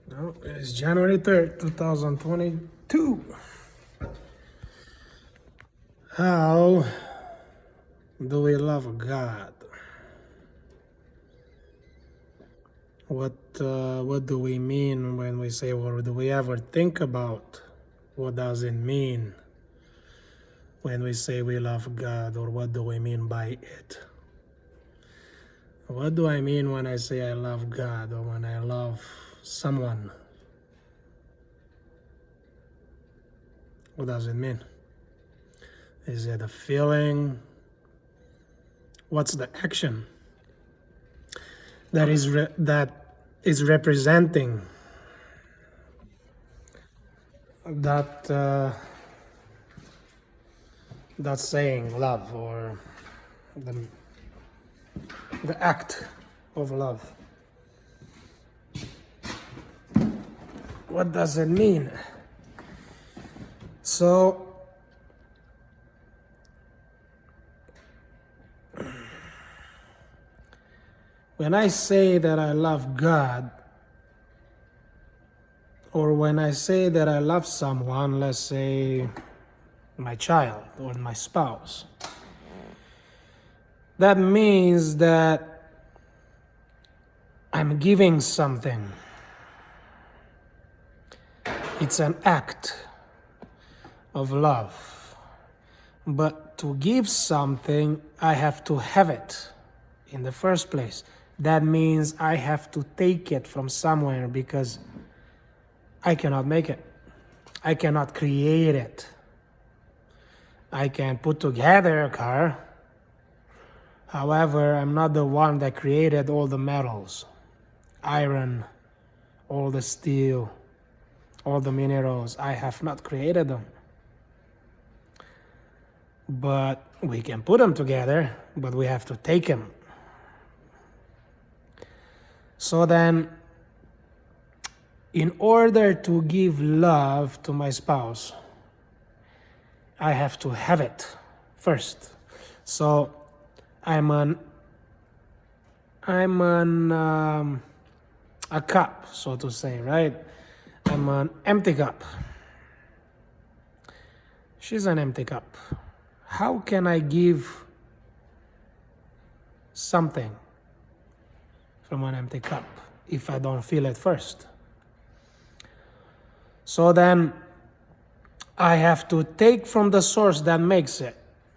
No, it's January 3rd, 2022. How do we love God? What do we mean when we say, or do we ever think about what does it mean when we say we love God, or what do we mean by it? What do I mean when I say I love God or when I love someone? What does it mean? Is it a feeling? What's the action that is representing that saying love, or the act of love? What does it mean? So when I say that I love God, or when I say that I love someone, let's say my child or my spouse, that means that I'm giving something. It's an act of love. But to give something, I have to have it in the first place. That means I have to take it from somewhere, because I cannot make it. I cannot create it. I can put together a car. However, I'm not the one that created all the metals, iron, all the steel, all the minerals. I have not created them. But we can put them together, but we have to take them. So then, in order to give love to my spouse, I have to have it first. So I'm a cup, so to say, right? I'm an empty cup. She's an empty cup. How can I give something from an empty cup if I don't feel it first? So then I have to take from the source that makes it.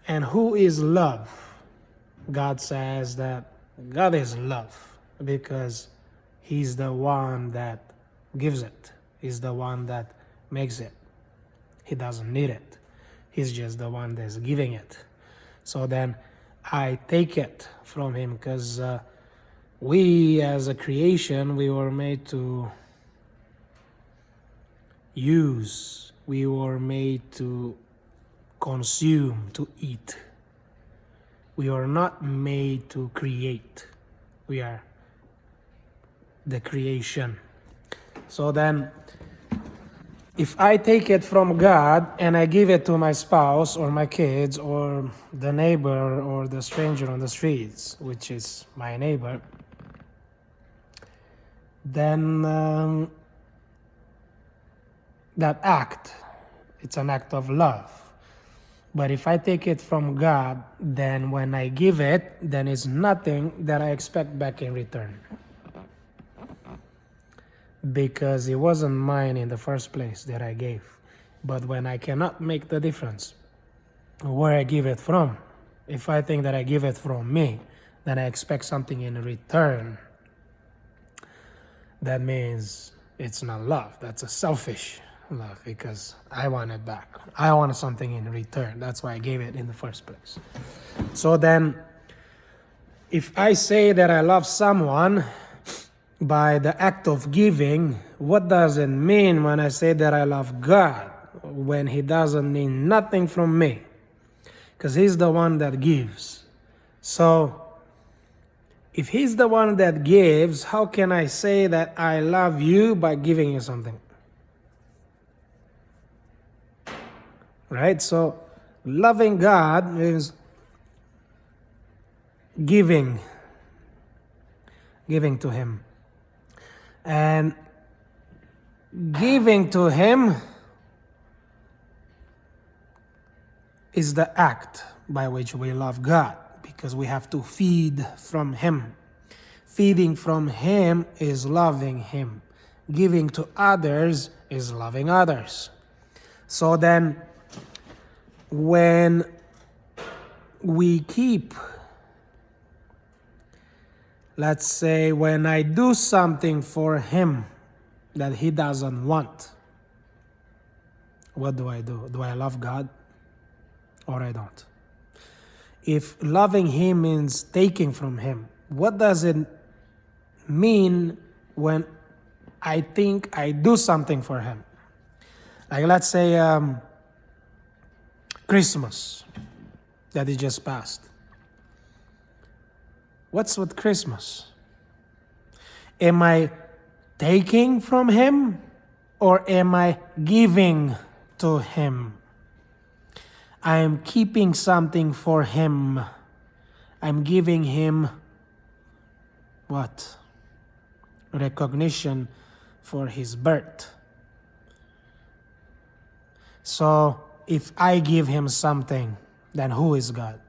And who is love? God says that God is love, because He's the one that gives it. He's the one that makes it. He doesn't need it. He's just the one that's giving it. So then I take it from Him, because we as a creation, we were made to use. We were made to consume, to eat. We are not made to create. We are the creation. So then, if I take it from God and I give it to my spouse or my kids or the neighbor or the stranger on the streets, which is my neighbor, then that act, it's an act of love. But if I take it from God, then when I give it, then it's nothing that I expect back in return, because it wasn't mine in the first place that I gave. But when I cannot make the difference where I give it from, if I think that I give it from me, then I expect something in return. That means it's not love. That's a selfish love, because I want it back. I want something in return. That's why I gave it in the first place. So then, if I say that I love someone by the act of giving, what does it mean when I say that I love God, when He doesn't need nothing from me? Because He's the one that gives. So if He's the one that gives, how can I say that I love you by giving you something? Right? So loving God is giving to Him. And Giving to him is the act by which we love God, because we have to feed from him. Feeding from him is loving him. Giving to others is loving others. So then, when we keep, let's say, when I do something for him that he doesn't want, what do I do? Do I love God or I don't? If loving him means taking from him, what does it mean when I think I do something for him? Like, let's say Christmas that he just passed. What's with Christmas? Am I taking from him or am I giving to him? I am keeping something for him. I'm giving him what? Recognition for his birth. So if I give him something, then who is God?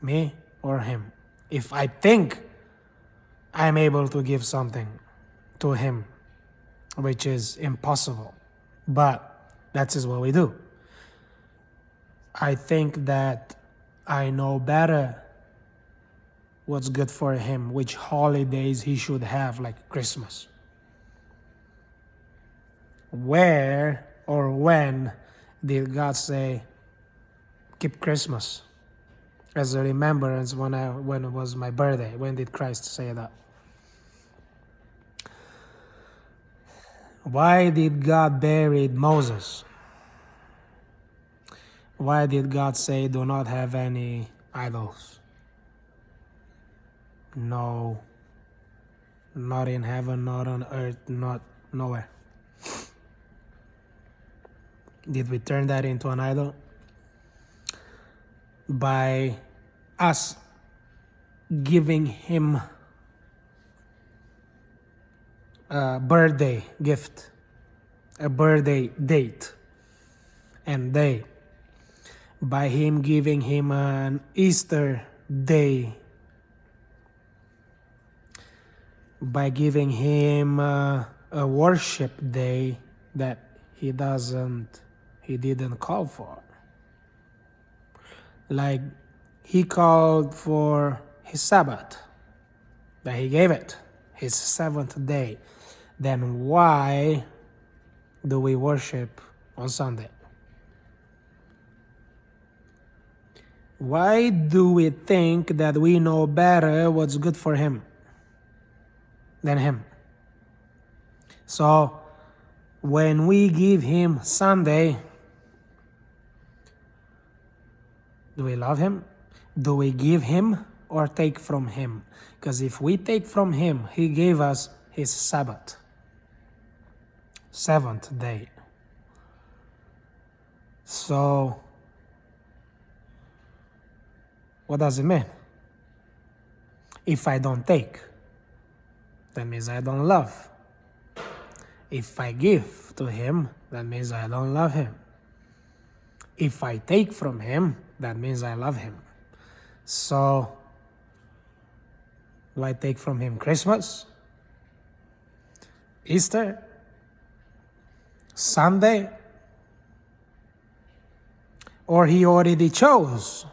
Me or him? If I think I'm able to give something to him, which is impossible, but that is what we do. I think that I know better what's good for him, which holidays he should have, like Christmas. Where or when did God say, keep Christmas as a remembrance when it was my birthday? When did Christ say that? Why did God bury Moses? Why did God say, do not have any idols? No, not in heaven, not on earth, not nowhere. Did we turn that into an idol? By us giving him a birthday gift, a birthday date and day, by him giving him an Easter day, by giving him a worship day that he didn't call for. Like he called for his Sabbath, that he gave it, his seventh day. Then why do we worship on Sunday? Why do we think that we know better what's good for him than him? So when we give him Sunday, do we love him? Do we give him or take from him? Because if we take from him, he gave us his Sabbath, seventh day. So what does it mean? If I don't take, that means I don't love. If I give to him, that means I don't love him. If I take from him, that means I love him. So, do I take from him Christmas, Easter, Sunday, or he already chose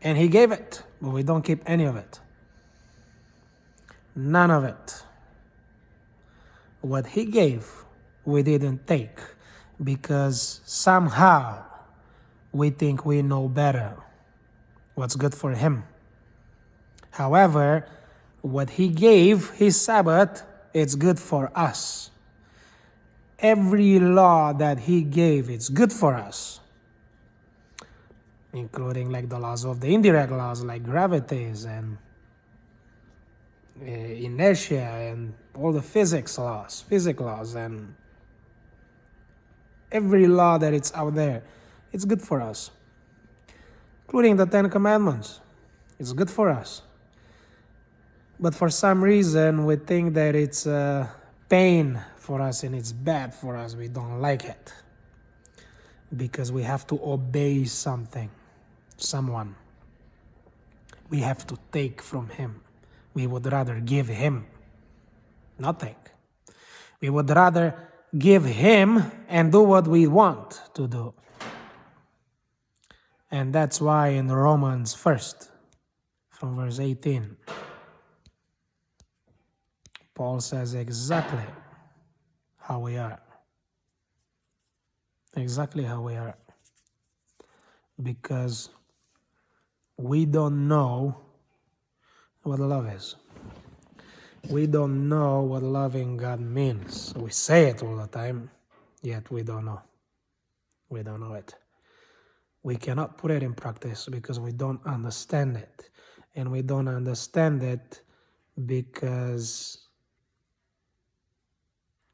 and he gave it, but we don't keep any of it? None of it. What he gave, we didn't take, because somehow we think we know better what's good for him. However, what he gave, his Sabbath, it's good for us. Every law that he gave, it's good for us, including like the laws of the indirect laws, like gravities and inertia and all the physics laws, and every law that it's out there, it's good for us, including the 10 Commandments. It's good for us. But for some reason, we think that it's pain for us and it's bad for us. We don't like it because we have to obey something, someone. We have to take from him. We would rather give him, not take. We would rather give him and do what we want to do. And that's why in Romans 1st, from verse 18, Paul says exactly how we are. Exactly how we are. Because we don't know what love is. We don't know what loving God means. We say it all the time, yet we don't know. We don't know it. We cannot put it in practice because we don't understand it. And we don't understand it because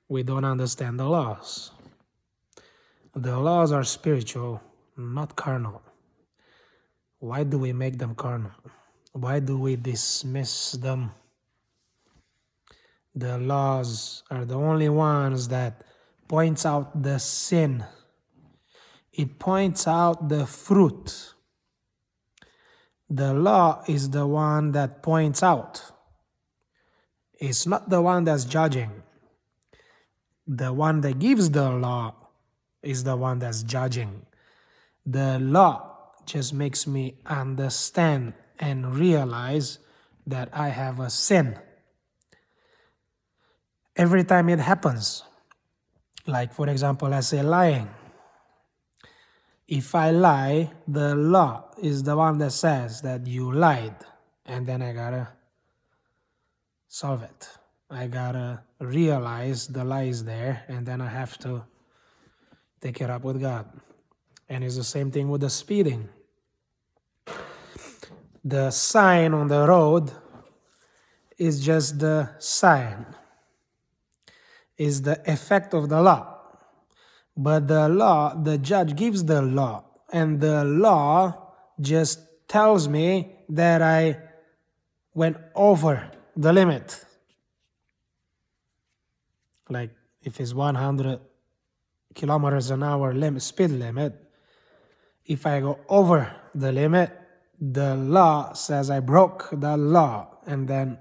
we don't understand the laws. The laws are spiritual, not carnal. Why do we make them carnal? Why do we dismiss them? The laws are the only ones that points out the sin. It points out the fruit. The law is the one that points out. It's not the one that's judging. The one that gives the law is the one that's judging. The law just makes me understand and realize that I have a sin. Every time it happens, like for example, let's say lying. If I lie, the law is the one that says that you lied, and then I gotta solve it. I gotta realize the lie is there, and then I have to take it up with God. And it's the same thing with the speeding. The sign on the road is just the sign, is the effect of the law. But the law, the judge gives the law, and the law just tells me that I went over the limit. Like if it's 100 kilometers an hour speed limit, if I go over the limit, the law says I broke the law, and then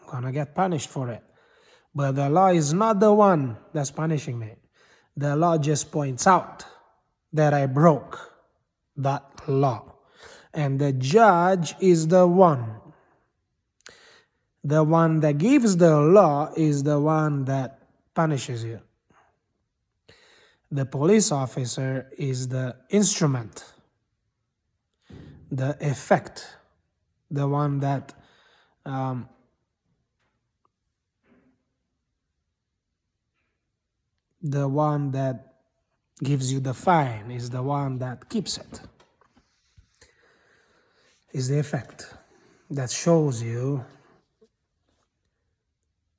I'm gonna get punished for it. But the law is not the one that's punishing me. The law just points out that I broke that law. And the judge is the one. The one that gives the law is the one that punishes you. The police officer is the instrument, the effect, the one that gives you the fine, is the one that keeps it. Is the effect that shows you,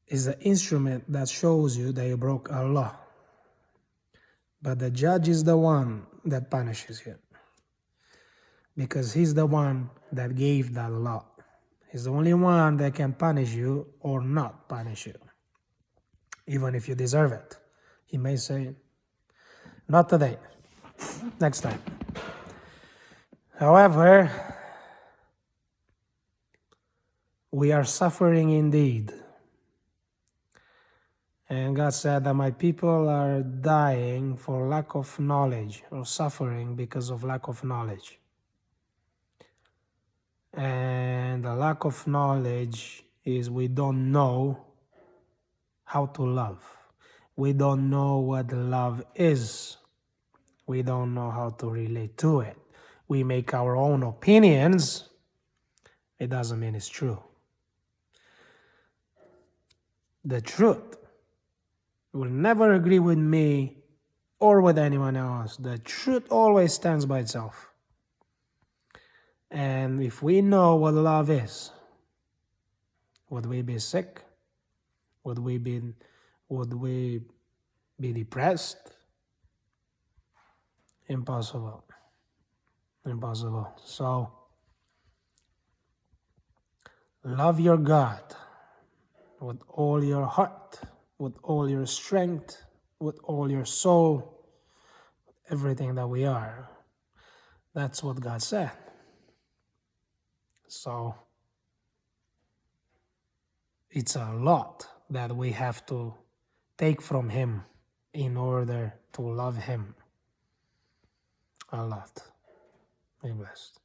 is the instrument that shows you that you broke a law. But the judge is the one that punishes you, because he's the one that gave that law. He's the only one that can punish you or not punish you, even if you deserve it. He may say, not today, next time. However, we are suffering indeed. And God said that my people are dying for lack of knowledge, or suffering because of lack of knowledge. And the lack of knowledge is we don't know how to love. We don't know what love is. We don't know how to relate to it. We make our own opinions. It doesn't mean it's true. The truth will never agree with me or with anyone else. The truth always stands by itself. And if we know what love is, would we be sick? Would we be depressed? Impossible. Impossible. So, love your God with all your heart, with all your strength, with all your soul, everything that we are. That's what God said. So it's a lot that we have to take from Him in order to love Him. A lot. Be blessed.